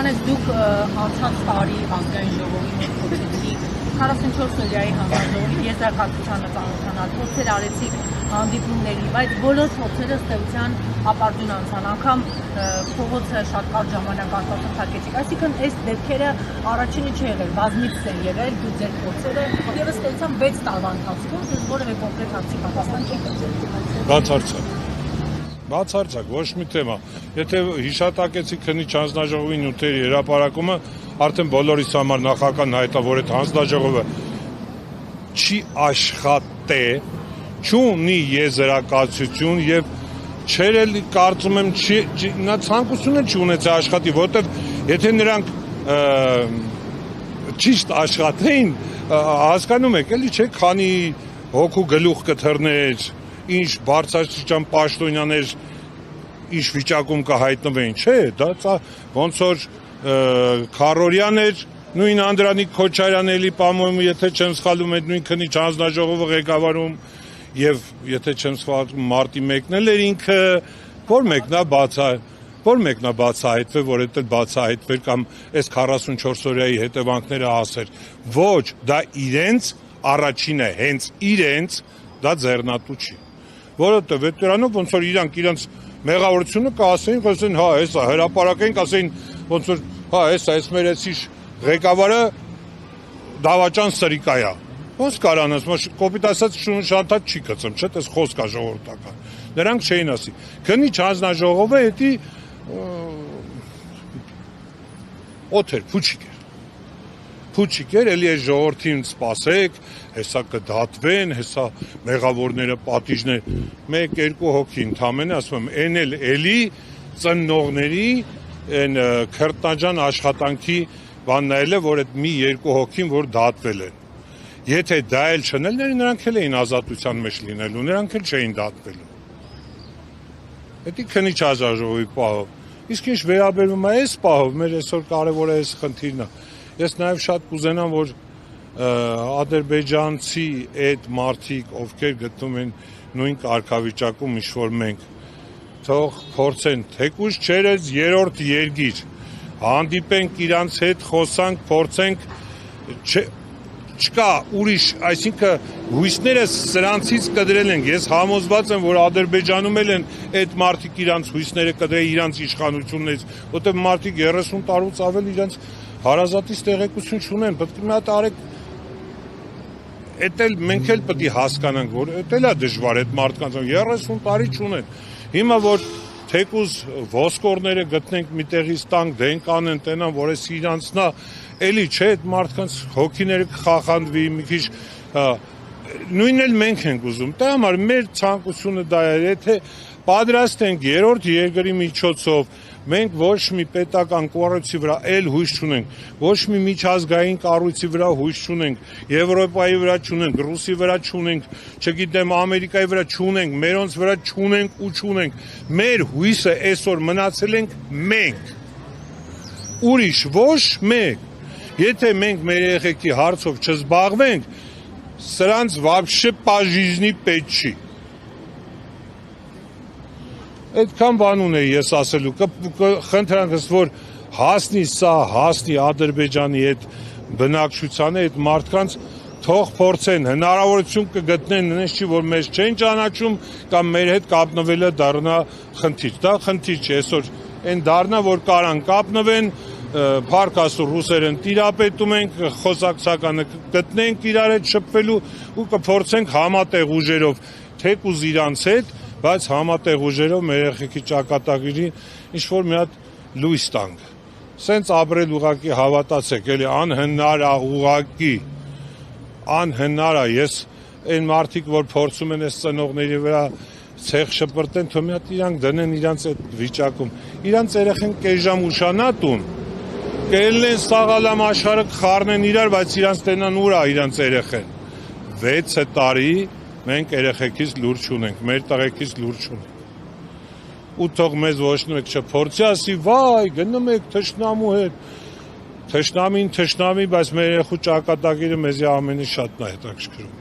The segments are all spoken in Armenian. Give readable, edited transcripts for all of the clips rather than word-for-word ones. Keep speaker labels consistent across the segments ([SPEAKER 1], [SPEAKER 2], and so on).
[SPEAKER 1] Հանդես դուք անցած տարի ազգային ժողովի հետ փոխեցիք 44 օրյայի հանձնաժողովի եզրակացությանը ծանոթանալ, փորձեր արեցիք հանդիպումների, բայց բոլոր փորձերը ստեղծան ապարդյուն անցան, անգամ փողոցը շատ կարճ ժամանակ արտադրեցիք, այսինքն այս դեպքերը առաջինը չի եղել, բազմիցս են եղել, դուք ձեր փորձերը եւս ստեղծան 6 տարվա ընթացքում, դուք որևէ կոնկրետ հարցի պատասխան չեք տվել։
[SPEAKER 2] Բացարձակ, ոչ մի թեմա։ Եթե հիշատակեցիք քննիչ հանձնաժողովի նյութերի հրապարակումը, արդեն բոլորիս համար նախական հայտա, որ այդ հանձնաժողովը չի աշխատե, չունի եզրակացություն եւ չեր էլ կարծում եմ նա ցանկությունը չունեցե աշխատի, որովհետեւ եթե նրանք ճիշտ աշխատեին, հասկանում եք, էլի չէ, քանի հոգու գլուխ կթռներ, ինչ բարձրաստիճան պաշտոնյաներ ինչ վիճակում կհայտնվեին, չէ, դա ոնց որ Քարորյան էր, նույն Անդրանիկ Քոչարյան էլի պամոյում, եթե չեմ սխալվում, այդ նույն քննիչ հանձնաժողովը ղեկավարում եւ եթե չեմ սխալվում մարտի 1-ն էր ինքը, որ մեկնա բացահայտվեր, որ դա բացահայտվեր կամ այս 44 օրյայի հետևանքները ասեր, ոչ, դա իրենց առաջինը, հենց իրենց դա ձեռնատու չի, որովհետեւ դրանով ոնց որ իրանք մեղավորությունը կասեին, խոսեն, հա, հեսա հրապարակենք, ասեին ոնց որ, հա, հեսա այս մեր էսի ղեկավարը դավաճան սրիկա է։ Ոնց կարանաս, կոպիտ ասած շանթած չի գծում, չէ՞, դες խոսք է ժողովրդական։ Նրանք չէին ասի։ Քննիչ հանձնաժողովը էդի օթեր, փուչիկ էր, էլի այս ժողովրդին սպասեք, հեսա կդատվեն, հեսա մեղավորները պատիժներ, 1-2 հոգի ընդամենը, ասում եմ, են էլի ծննողների են քրտնաջան աշխատանքի բանն էլ է, որ այդ մի 2 հոգին, որ դատվել են։ Եթե դա էլ չնել, նրանք էլ էին ազատության մեջ լինելու, նրանք էլ չէին դատվելու։ Էդի քննիչ հանձնաժողովի պահով։ Իսկ ինչ վերաբերվում է այս պահով, մեր այսօր կարևոր է այս խնդիրն է։ Ես նաև շատ կուզենամ, որ ադրբեջանցի այդ մարդիկ, ովքեր գտնվում են նույն կարգավիճակում, ինչ որ մենք, թող փորձեն, թեկուզ չերես երրորդ երկիր, հանդիպենք իրանց հետ, խոսանք, փորձենք, չկա ուրիշ, այսինքն հույսները սրանցից կդրել ենք, ես համոզված եմ, որ Ադրբեջանում էլ են այդ մարդիկ իրանց հույսները կդրել իրանց իշխանություններից, որտեղ մարդիկ 30 տարուց ավել իրանց հարազատից տեղեկություն չունեն, պետք է մի հատ արեք, էդ էլ մենք էլ պետք է հասկանանք, որ էդ էլ է դժվար այդ մարդկանց, 30 տարի չունեն, հիմա որ թեկուզ ոսկորները գտնենք մի տեղից տանք, դենք անեն, տենան, որ ես իրանցնա, էլի չէ, այդ մարդկանց հոգիները կխախանդվի, մի քիչ նույնն էլ մենք ենք ուզում, դա համար մեր ցանկությունը դա է, եթե պատրաստ ենք երրորդ երկրի միջոցով, մենք ոչ մի պետական կառույցի վրա էլ հույս չունենք, ոչ մի միջազգային կառույցի վրա հույս չունենք, Եվրոպայի վրա չունենք, Ռուսի վրա չունենք, չգիտեմ Ամերիկայի վրա չունենք, մերոնց վրա չունենք ու չունենք, մեր հույսը այսօր մնացել ենք մենք, ուրիշ ոչ մեկ, եթե մենք մեր երեխեքի հարցով չզբաղվենք, սրանց вообще պաժիզնի պետք չի։ Այդքան բան ունեի ես ասելու, խնդրանքս, որ հասնի Ադրբեջանի այդ բնակչությանը, այդ մարդկանց թող փորձեն, հնարավորություն կգտնեն, նենց չի, որ մեզ չեն ճանաչում, կամ մեր հետ կապնվելը դառնա խնդիր, դա խնդիր չի, այսօր այն դառնա, որ կարան կապնվեն, փառք Աստծո ռուսերեն տիրապետում ենք, խոսակցականը գտնենք իրար հետ շփվելու ու կփորձենք համատեղ ուժերով, թեկուզ իրանց հետ, բայց համատեղ ուժերով մեր երեխեքի ճակատագրի ինչ-որ մի հատ լույս տանք։ Սենց ապրել ուղղակի հավատացեք, էլի անհնար է ուղղակի, անհնար է, ես այն մարդիկ, որ փորձում են այս ծնողների վրա ցեղ շպրտեն, թող մի հատ իրանք դնեն իրանց այդ վիճակում, իրանց երեխեն կես ժամ ուշանա տուն, կելնեն սաղալամ աշխարհը կխառնեն իրար, բայց իրանց տենան ուր է իրանց երեխեն։ 6 տարի մենք երեխեքից լուր չունենք, մեր տղեկից լուր չունենք։ Ու թող մեզ ոչ մեկ չփորձի ասի, վայ, գնում եք թշնամու հետ, թշնամին թշնամի, բայց մեր երեխու ճակատագիրը մեզի ամենից շատն է հետաքրքրում։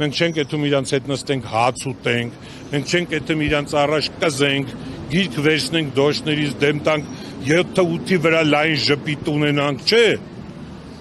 [SPEAKER 2] Մենք չենք եթում իրանց հետ նստենք հաց ուտենք, մենք չենք եթում իրանց առաջ կզենք, գիրք վերցնենք դոշներից դեմ տանք, 7-8-ի վրա լայն ժպիտ ունենանք, չէ։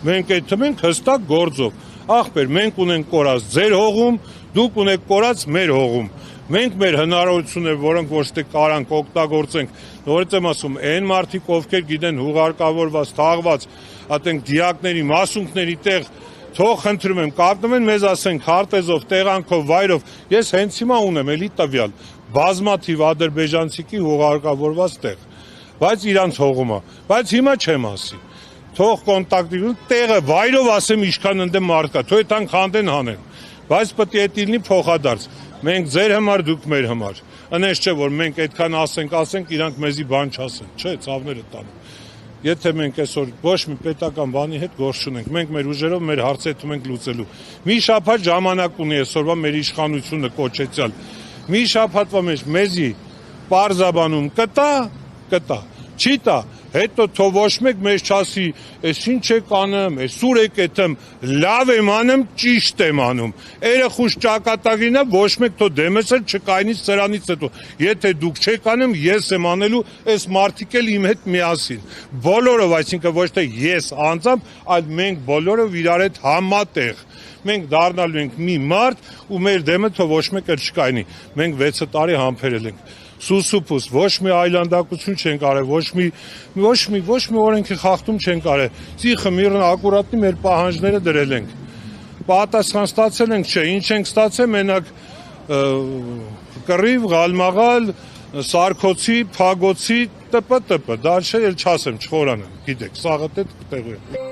[SPEAKER 2] Մենք այդ թվենք հստակ գործով։ Ախպեր, մենք ունենք կորած ձեր հողում, դուք ունեք կորած մեր հողում։ Մենք մեր հնարավորությունները, որոնք ոչ թե կարանք օգտագործենք, նորից եմ ասում, այն մարդիկ, ովքեր գիտեն հուղարկավորված, թաղված, այդենք դիակների, մասունքների տեղ, թող խնդրում եմ, կապնվեն մեզ ասենք քարտեզով, տեղանքով, վայրով, ես հենց հիմա ունեմ էլի տվյալ, բազմաթիվ ադրբեջանցիքի հուղարկավորված տեղ, բայց իրանց հողում է, բայց հիմա չեմ ասի։ Թող կոնտակտի տեղը վայրով ասեմ ինչքան ընդեմ մարդ կա, թող այդքան քանդեն հանեն, բայց պետք է լինի փոխադարձ։ Մենք ձեր համար, դուք մեր համար։ Անես չէ որ մենք այդքան ասենք, իրանք մեզի բան չասեն, չէ, ցավները տանում։ Եթե մենք այսօր ոչ մի պետական բանի հետ գործ չունենք, մենք մեր ուժերով մեր հարցերը ունենք լուծելու։ Մի շաբաթ ժամանակ ունի այսօրվա մեր իշխանությունը կոչեցյալ։ Մի շաբաթվա մեջ մեզի պարզաբանում կտա, չի տա, հետո թող ոչ մեկ մեզ չասի, ես ինչ եք անում, ես սուր եք եթեմ, լավ եմ անում, ճիշտ եմ անում։ Երեխուս ճակատագրին է, ոչ մեկ թող դեմս էլ չկայնի սրանից հետո։ Եթե դուք չեք անում, ես եմ անելու, այս մարդիկ էլ իմ հետ միասին։ Բոլորով, այսինքն ոչ թե ես անձամբ, այլ մենք բոլորով իրար հետ համատեղ։ Մենք դառնալու ենք մի մարդ ու մեր դեմը թող ոչ մեկ էլ չկայնի։ Մենք 6 տարի համբերել ենք։ Սուսուփուս ոչ մի այլանդակություն չենք արել, ոչ մի օրենքի խախտում չենք արել։ Ծիխը միրն ակուրատնի մեր պահանջները դրել ենք։ Պատասխան ստացել ենք, չէ, ինչ ենք ստացել, մենակ կռիվ, գալմաղալ, սարքոցի, փագոցի, տպ, դա չէ, էլ չասեմ, չխորանամ, գիտեք, սաղը տեղ է։